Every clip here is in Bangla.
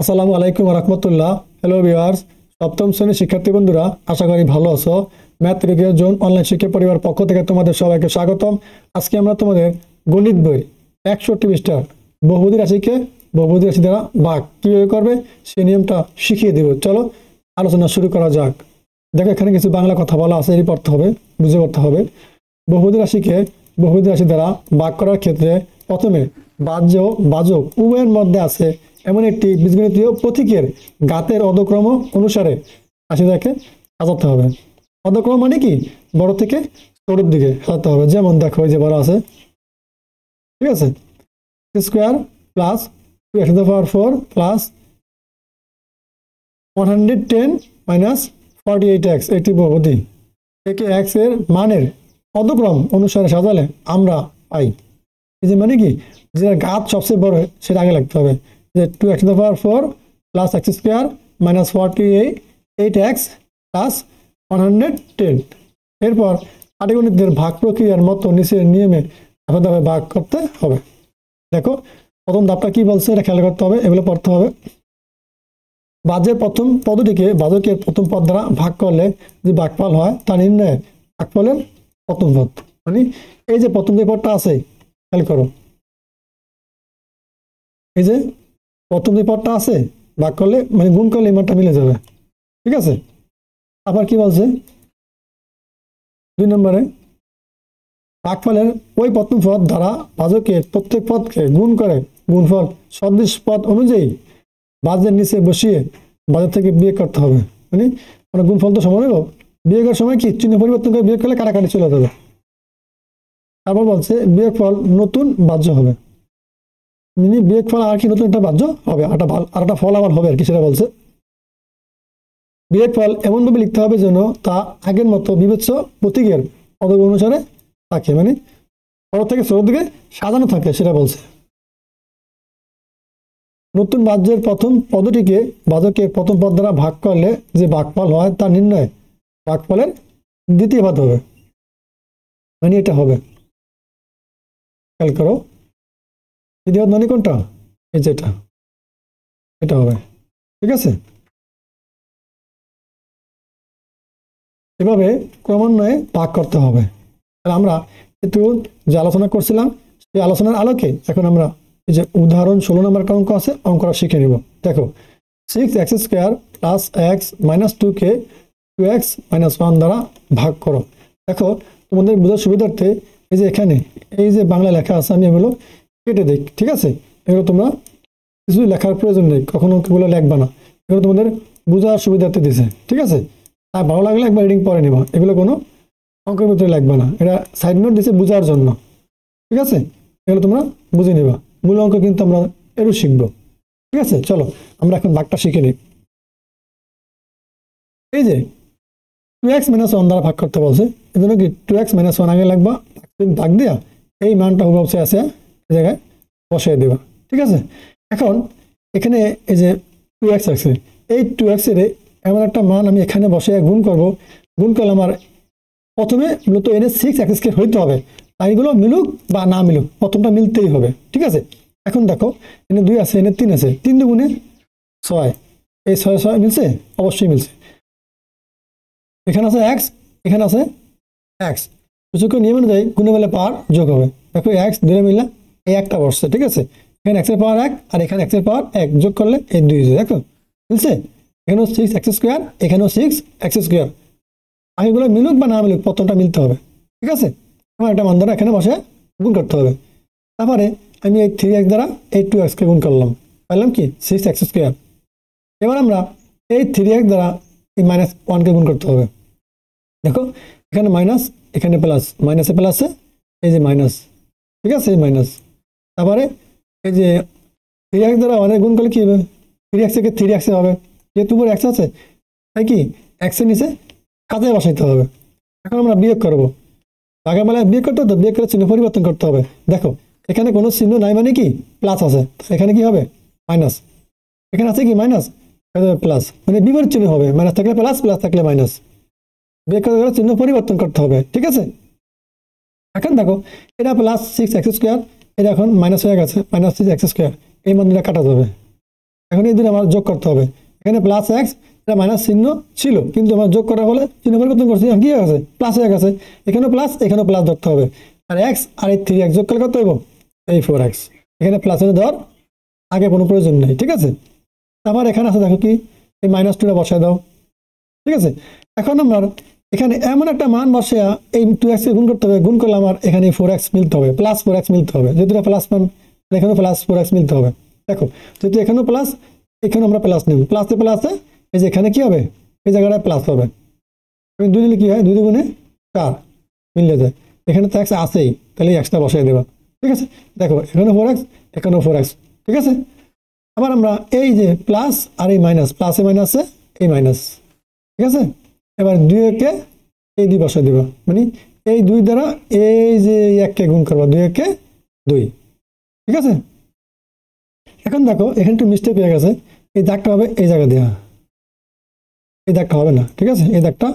আসসালামু আলাইকুম রহমতুল্লাহ। হ্যালো ভিউয়ার্স, সপ্তম শ্রেণীর শিক্ষার্থী বন্ধুরা, আশা করি ভালো আছো। ম্যাথ রিভিউ জোন অনলাইন শিক্ষা পরিবার পক্ষ থেকে তোমাদের সবাইকে স্বাগতম। আজকে আমরা তোমাদের গণিত বই 61 পৃষ্ঠার বহুপদী রাশিকে বহুপদী রাশি দ্বারা ভাগ কিভাবে করবে সেই নিয়মটা শিখিয়ে দেব। চলো আলোচনা শুরু করা যাক। দেখো, এখানে কিছু বাংলা কথা বলা আছে, এই পড়তে হবে, বুঝে পড়তে হবে। বহুপদী রাশিকে বহুপদী রাশি দ্বারা ভাগ করার ক্ষেত্রে প্রথমে বাহ্য বাচক উভয়ের মধ্যে আছে এমন একটি বীজগণিতীয় প্রতীকের ঘাতের অধক্রম অনুসারে রাশিটাকে সাজাতে হবে। অধক্রম মানে কি? বড় থেকে ছোটোর দিকে সাজাতে হবে। যেমন দেখো, এই যে বড় আছে, ঠিক আছে, square plus 2x⁴ plus 110 minus 48x, এটি বহুপদী। একে x এর মানের অধক্রম অনুসারে সাজালে আমরা পাই। এই যে মানে কি, যেটা ঘাত সবচেয়ে বড় সেটা আগে লাগতে হবে। যে 2x⁴ plus x² minus 48x plus 110। এরপর পাটিগণিতের ভাগ প্রক্রিয়ার মতো নিচের নিয়মে ধাপে ধাপে ভাগ করতে হবে। দেখো, প্রথম ধাপটা কি বলছে এটা খেয়াল করতে হবে, এগুলো পড়তে হবে। বাজের প্রথম পদটিকে বাজকের প্রথম পদ দ্বারা ভাগ করলে যে ভাগফল হয় তা নির্ণয়ে ভাগফলের প্রথম পদ, মানে এই যে প্রথম যে পদটা আছে, খেয়াল করো, এই যে প্রথম যে পদটা আছে ভাগ করলে মানে গুণ করলে এই মানটা মিলে যাবে, ঠিক আছে। আবার কি বলছে, 2 নম্বরে ভাগফলের ওই প্রথম পদ দ্বারা ভাজকের প্রত্যেক পদকে গুণ করে গুণফল সদৃশ পদ অনুযায়ী বাজের নিচে বসিয়ে বাজার থেকে বিয়োগ করতে হবে। মানে আমরা গুণফল তো সমান হবে, বিয়োগের সময় কি চিহ্ন পরিবর্তন করে বিয়োগ করলে কাটাকাটি চলে যাবে। তারপর বলছে বিয়োগফল নতুন বাহ্য হবে, মানে বিয়োগফল আর কি নতুন একটা বাহ্য হবে, আর একটা ফল আবার হবে আর কি, সেটা বলছে। বিয়োগফল এমনভাবে লিখতে হবে যেন তা আগের মতো বিবেচ্য প্রতীকের পদক অনুসারে থাকে, মানে বড় থেকে ছোট দিকে সাজানো থাকে, সেটা বলছে। নতুন বাহ্যের প্রথম পদটিকে বাহকের প্রথম পদ দ্বারা ভাগ করলে যে ভাগফল হয় তা নির্ণয় ভাগফলের দ্বিতীয় পদ হবে, মানে এটা হবে। খেয়াল করো, দ্বিতীয় পদ মানে কোনটা? এই যেটা, এটা হবে, ঠিক আছে। এভাবে ক্রমান্বয়ে ভাগ করতে হবে। তাহলে আমরা একটু যে আলোচনা করছিলাম সেই আলোচনার আলোকে এখন আমরা এই যে উদাহরণ 16 নম্বর একটা অঙ্ক আছে, অঙ্কটা শিখে নিব। দেখো, 6x² প্লাস x মাইনাস 2কে 2x মাইনাস 1 দ্বারা ভাগ করো। দেখো, তোমাদের বোঝার সুবিধার্থে এই যে এখানে এই যে বাংলা লেখা আছে, আমি এগুলো কেটে দিই, ঠিক আছে। এগুলো তোমরা কিছু লেখার প্রয়োজন নেই, কখনো এগুলো লেখবা না, এগুলো তোমাদের বোঝার সুবিধার্থে দিছে, ঠিক আছে। আর ভালো লাগলে একবার রিডিং পরে নিবা, এগুলো কোনো অঙ্কের ভিতরে লাগবে না, এটা সাইড নোট দিছে বোঝার জন্য, ঠিক আছে। এগুলো তোমরা বুঝে নিবা, মূল অঙ্ক কিন্তু আমরা এরও শিখবো, ঠিক আছে। চলো আমরা এখন ভাগটা শিখে নিই। এই যে 2x মাইনাস 1 দ্বারা ভাগ করতে বলছে, এই জন্য কি 2x মাইনাস 1 আগে লাগবা, ভাগ দিয়া এই মানটা হুবহু আছে এই জায়গায় বসিয়ে দেবা, ঠিক আছে। এখন এখানে এই যে 2x আছে, এই 2x এর এমন একটা মান আমি এখানে বসে গুণ করব। গুণ করলে আমার প্রথমে মূলত এনে 6x² হইতে হবে, এগুলো মিলুক বা না মিলুক প্রথমটা মিলতেই হবে, ঠিক আছে। এখন দেখো, এনে 2 আছে, এনে 3 আছে, 3 দুগুণে 6, এই 6 6 মিলছে, অবশ্যই মিলছে। এখানে আছে x, এখানে আছে x, সূচকের নিয়ম অনুযায়ী গুণে মিলে পাওয়ার যোগ হবে। দেখো x ধরে মিললে এই একটা বসছে, ঠিক আছে। এখানে x এর পাওয়ার 1 আর এখানে x এর পাওয়ার 1 যোগ করলে এই 2, দেখো মিলছে। এখানেও 6x², এখানেও 6x², আগেগুলো মিলুক বা না মিলুক প্রথমটা মিলতে হবে, ঠিক আছে। আমার একটা মান দ্বারা এখানে বসে গুণ করতে হবে। তারপরে আমি এই 3x দ্বারা এই 2x-কে গুণ করলাম, পাইলাম কি 6x²। এবার আমরা এই 3x দ্বারা এই -1-কে গুণ করতে হবে। দেখো, এখানে মাইনাস, এখানে প্লাস, মাইনাসে প্লাসে এই যে মাইনাস, ঠিক আছে, এই মাইনাস। তারপরে এই যে 3x দ্বারা 1 গুণ করলে কি হবে, 3x থেকে 3x হবে, যেহেতু উপরে x আছে তাই কি x এর নিচে কাজে বসাইতে হবে। এখন আমরা বিয়োগ করবো, আগের বেলায় বিয়োগ করতে হতো, বিয়োগ করে চিহ্ন পরিবর্তন করতে হবে। দেখো, এখানে কোনো চিহ্ন নাই মানে কি প্লাস আছে, এখানে কি হবে মাইনাস, এখানে আছে কি মাইনাস, প্লাস, মানে বিপরীত চিহ্ন হবে, মাইনাস থাকলে প্লাস, প্লাস থাকলে মাইনাস, বিয়োগ করতে গেলে চিহ্ন পরিবর্তন করতে হবে, ঠিক আছে। এখন দেখো, এটা প্লাস 6x², এটা এখন মাইনাস হয়ে গেছে, -6x², এই মানটা কাটা যাবে, এখন এই দুটো আমার যোগ করতে হবে। এখানে প্লাস এক্স, এটা মাইনাস চিহ্ন ছিল, কিন্তু আমার যোগ করার ফলে চিহ্ন পরিবর্তন করছি, কি হয়ে গেছে প্লাস হয়ে গেছে। এখানেও প্লাস, এখানেও প্লাস ধরতে হবে। আর এক্স আর এই 3x যোগ করলে কত হইব, এই 4x। এখানে প্লাস এনে দেওয়ার আগে কোনো প্রয়োজন নেই, ঠিক আছে। আবার এখানে আছে দেখো কি, এই মাইনাস টুটা বসায় দাও, ঠিক আছে। এখন আমার এখানে এমন একটা মান বসে এই 2x কে গুণ করতে হবে, গুণ করলে আমার এখানে 4x মিলতে হবে, প্লাস 4x মিলতে হবে। যেহেতু প্লাস মান, এখানেও প্লাস 4x মিলতে হবে। দেখো যেহেতু এখানেও প্লাস, এখানেও আমরা প্লাস নেব, প্লাসে প্লাসে এই যে এখানে কি হবে, এই জায়গাটায় প্লাস হবে। দুই নিলে কি হয়, 2 দুগুণে 4 মিললে যায়। এখানে তো এক্স আছেই, তাহলে এক্সটা বসাই দেবা, ঠিক আছে। দেখো এখানেও 4x, এখানেও 4x, ঠিক আছে। আবার আমরা এই যে প্লাস আর এই মাইনাস, প্লাসে মাইনাসে এই মাইনাস, ঠিক আছে। এবার 2 কে এই 2 বসাই দেবা, মানে এই 2 দ্বারা এই যে 1 কে গুণ করবা, 2 কে 2, ঠিক আছে। এখন দেখো এখানে একটু মিস্টেক হয়ে গেছে, এই দাগটা হবে এই জায়গা দেওয়া, এই দাগটা হবে না, ঠিক আছে। এই দাগটা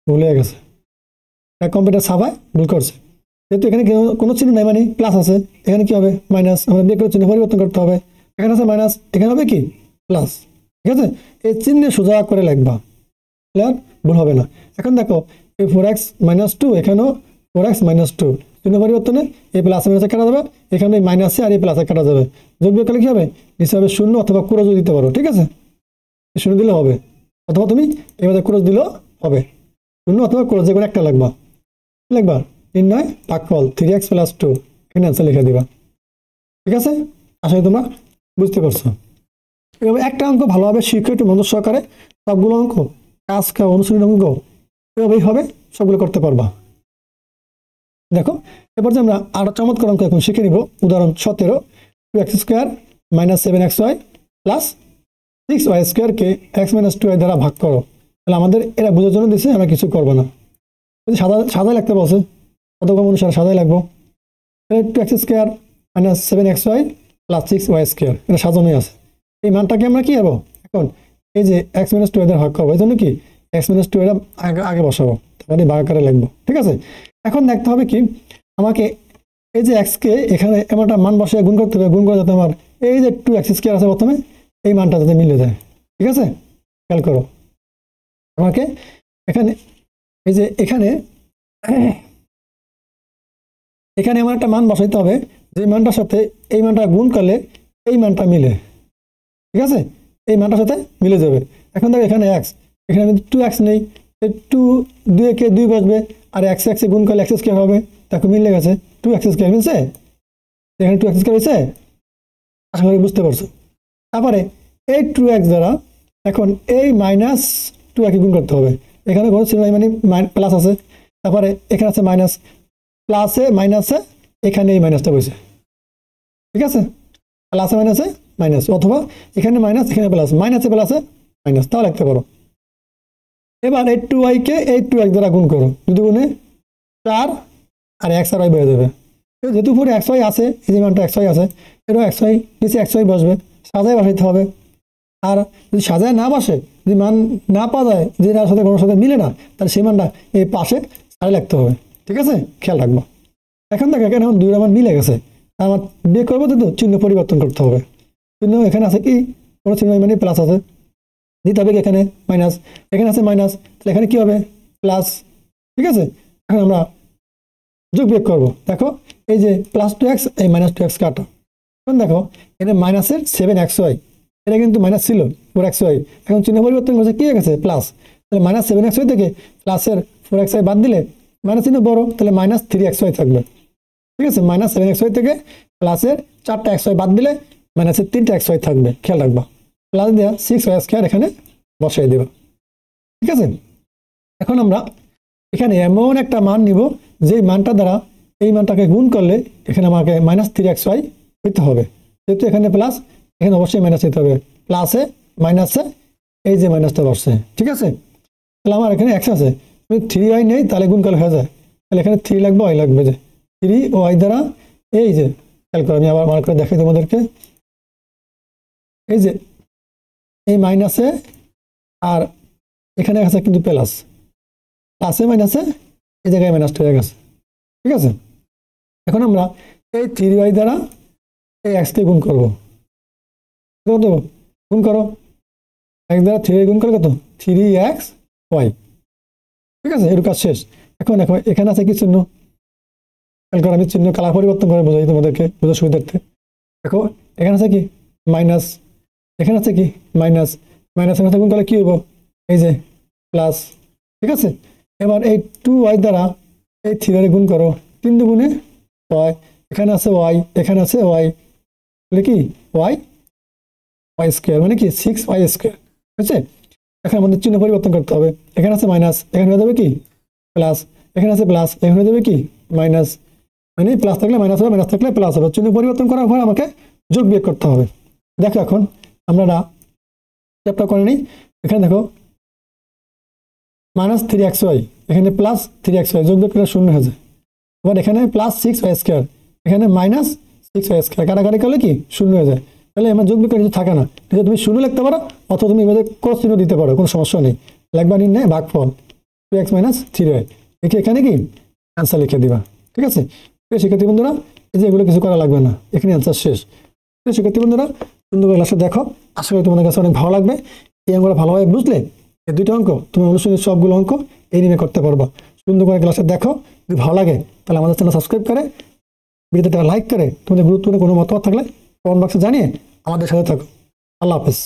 ভুল হয়ে গেছে, কম্পিউটার সাবাই ভুল করছে। যেহেতু এখানে কোনো চিহ্ন নাই, মানে প্লাস আছে, এখানে কি হবে মাইনাস, আমরা বের করে চিহ্ন পরিবর্তন করতে হবে। এখানে আছে মাইনাস, এখানে হবে কি প্লাস, ঠিক আছে। এই চিহ্নে সোজা করে লিখবা, ক্লিয়ার, ভুল হবে না। এখন দেখো এই 4x মাইনাস 2, এখানেও 4x মাইনাস 2, চিহ্ন পরিবর্তনে এই প্লাস মাইনাসে কাটা যাবে, এখানে এই মাইনাসে আর এই প্লাসে কাটা যাবে। যোগ বিয়োগ করলে কি হবে, নিচে হবে 0 অথবা ক্রস দিতে পারো, ঠিক আছে। 0 দিলে হবে, অথবা তুমি এভাবে ক্রস দিলেও হবে, 0 অথবা ক্রস, যে কোনো একটা লাগবা। লিখবা নির্ণয় ভাগফল 3x প্লাস 2, এখানে অ্যান্সার লিখে দিবা, ঠিক আছে। আশা করি তোমরা বুঝতে পারছো। এভাবে একটা অঙ্ক ভালোভাবে শিখে একটু মনোযোগ সহকারে সবগুলো অঙ্ক, কাজ অনুশীলনী অঙ্ক এভাবেই হবে, সবগুলো করতে পারবা। দেখো এবার যে আমরা আরো চমৎকার অঙ্ক এখন শিখে নিব। উদাহরণ 17, 2x square minus 7xy plus 6y square কে x মাইনাস 2y দ্বারা ভাগ করো। তাহলে আমাদের এরা বোঝার জন্য দিচ্ছে, আমরা কিছু করবো না। যদি সাদা লিখতে বলছে, কতক্রম অনুসারে সাদাই লাগবো। 2x square minus 7xy plus 6y square, এটা সাজানোই আছে। এই মানটাকে আমরা কি হবো, এখন এই যে x মাইনাস 2 দ্বারা ভাগ করবো, এই জন্য কি x মাইনাস 2 এর আগে বসাবো, তারপরে ভাগ আকারে লিখবো, ঠিক আছে। এখন দেখতে হবে কি, আমাকে এই যে x কে এখানে এমন একটা মান বসে গুণ করতে হবে, গুণ করে যাতে আমার এই যে 2x স্কোয়ার আছে প্রথমে, এই মানটা যাতে মিলে যায়, ঠিক আছে। খেয়াল করো, আমাকে এখানে এই যে এখানে আমার একটা মান বসাইতে হবে, যে মানটার সাথে এই মানটা গুণ করলে এই মানটা মিলে, ঠিক আছে, এই মানটার সাথে মিলে যাবে। এখন দেখো এখানে x, এখানে আমি 2x নেই, 2 কে 2 বসবে, আর x এ গুণ করলে x স্কয়ার হবে, দেখো মিলে গেছে, 2x স্কয়ার মিলছে, এখানে 2x স্কয়ার হয়েছে, আশা করি বুঝতে পারছো। তারপরে এই 2x দ্বারা এখন এই মাইনাস 2 কে গুণ করতে হবে, এখানে কোনো চিহ্ন নাই, মানে প্লাস আছে, তারপরে এখানে আছে মাইনাস, প্লাসে মাইনাসে এখানে এই মাইনাসটা বসে, ঠিক আছে, প্লাসে মাইনাসে মাইনাস, অথবা এখানে মাইনাস এখানে প্লাস, মাইনাসে প্লাসে মাইনাস, তাও লিখতে পারো। এবার এই 2y কে এই 2x দ্বারা গুণ করো, যদি গুণে 4 আর x আর y বেড়ে যাবে। যেহেতু উপরে xy আছে, এই যে মানটা xy আছে, এটাও xy, নিচে xy বসবে, সাজায় বসাইতে হবে। আর যদি সাজায় না বসে, যদি মান না পাওয়া যায়, যেটার সাথে কোনো সাথে মিলে না, তাহলে সেই মানটা এই পাশে সাজায় লিখতে হবে, ঠিক আছে, খেয়াল রাখবো। এখন দেখ এখানে এখন 2 মান মিলে গেছে, আমার বিয়ে করবো তো চিহ্ন পরিবর্তন করতে হবে। চিহ্ন এখানে আছে কি, কোনো চিহ্ন মানে প্লাস আছে, দিতে হবে এখানে মাইনাস, এখানে আছে মাইনাস, তাহলে এখানে কি হবে প্লাস, ঠিক আছে। এখন আমরা যোগ বিয়োগ করবো, দেখো এই যে প্লাস 2x এই মাইনাস 2x কাটা, এখন দেখো এখানে মাইনাসের 7xy, এটা কিন্তু মাইনাস ছিল 4xy, এখন চিহ্ন পরিবর্তন করছে, কি হয়ে গেছে প্লাস, তাহলে মাইনাস 7xy থেকে প্লাসের 4xy বাদ দিলে মাইনাস চিহ্ন বড়, তাহলে মাইনাস 3xy থাকবে, ঠিক আছে। মাইনাস 7xy থেকে প্লাসের 4টা xy বাদ দিলে মাইনাসের 3টা xy থাকবে, খেয়াল রাখবা। প্লাস দেওয়া 6y স্কয়ার এখানে বসাই দেবা, ঠিক আছে। এখন আমরা এখানে এমন একটা মান নিব, যে মানটা দ্বারা এই মানটাকে গুণ করলে এখানে আমাকে মাইনাস 3xy হইতে হবে, যেহেতু এখানে প্লাস, এখানে অবশ্যই মাইনাস হইতে হবে, প্লাসে মাইনাসে এই যে মাইনাসটা বসছে, ঠিক আছে। তাহলে আমার এখানে x আছে, 3y নেই, তাহলে গুণ করলে হয়ে যায়, তাহলে এখানে 3 লাগবে, y লাগবে, যে 3y দ্বারা এই যে, খেয়াল করে আমি আবার মার্ক করে দেখাই তোমাদেরকে, এই যে এই মাইনাসে আর এখানে আছে কিন্তু প্লাস, প্লাসে মাইনাসে এই জায়গায় মাইনাসটা হয়ে গেছে, ঠিক আছে। এখন আমরা এই 3y দ্বারা এই x কে গুণ করবো, গুণ করো, এক দ্বারা 3 গুণ করে কত 3xy, ঠিক আছে, এর কাজ শেষ। এখন দেখো এখানে আছে কি চিহ্ন, কালকে আমি চিহ্ন কালার পরিবর্তন করে বোঝাই তোমাদেরকে বোঝার সুবিধার্থে। দেখো এখানে আছে কি মাইনাস, এখানে আছে কি মাইনাস, মাইনাসের সাথে গুণ করলে কি হইব এই যে প্লাস, ঠিক আছে। এবার এই 2y দ্বারা এই 3 গুণ করো, 3 দুগুণে 6, এখানে আছে y, এখানে আছে y, তাহলে কি y স্কোয়ার মানে কি 6y স্কোয়ার, ঠিক আছে। এখন আমাদের চিহ্ন পরিবর্তন করতে হবে, এখানে আছে মাইনাস, এখানে হয়ে যাবে কি প্লাস, এখানে আছে প্লাস, এখানে হয়ে যাবে কি মাইনাস, মানে প্লাস থাকলে মাইনাস হবে, মাইনাস থাকলে প্লাস হবে। চিহ্ন পরিবর্তন করার পর আমাকে যোগ বিয়োগ করতে হবে। দেখো এখন আমরা চ্যাপ্টার করে নিই। এখানে দেখো -3xy, এখানে +3xy, যোগ বিয়োগ করলে 0 হয়ে যায়। এবার এখানে +6y স্কোয়ার, এখানে -6y স্কোয়ার, কাটাকাটি করলে কি 0 হয়ে যায়। তাহলে আমার যোগ বিয়োগ কিছু থাকে না, তুমি 0 লিখতে পারো অথবা তুমি এভাবে ক্রস চিহ্ন দিতে পারো, কোনো সমস্যা নেই। লিখবা নির্ণয় ভাগফল 2x - 3y, এখানে কি অ্যান্সার লিখে দিবা, ঠিক আছে। শিক্ষার্থী বন্ধুরা এই যে এগুলো কিছু করা লাগবে না, এখানে অ্যান্সার শেষ। শিক্ষার্থী বন্ধুরা সুন্দর করে ক্লাসটা দেখো, আশা করি তোমাদের কাছে অনেক ভালো লাগবে। এই অঙ্কটা ভালোভাবে বুঝলে এই 2টা অঙ্ক তুমি অনুশীলনের সবগুলো অঙ্ক এই নিয়ে করতে পারবা। সুন্দর করে ক্লাসটা দেখো, যদি ভালো লাগে তাহলে আমাদের চ্যানেল সাবস্ক্রাইব করে ভিডিওটা লাইক করে তোমাদের গুরুত্বপূর্ণ কোনো মতামত থাকলে কমেন্ট বক্সে জানিয়ে আমাদের সাথে থাকো। আল্লাহ হাফেজ।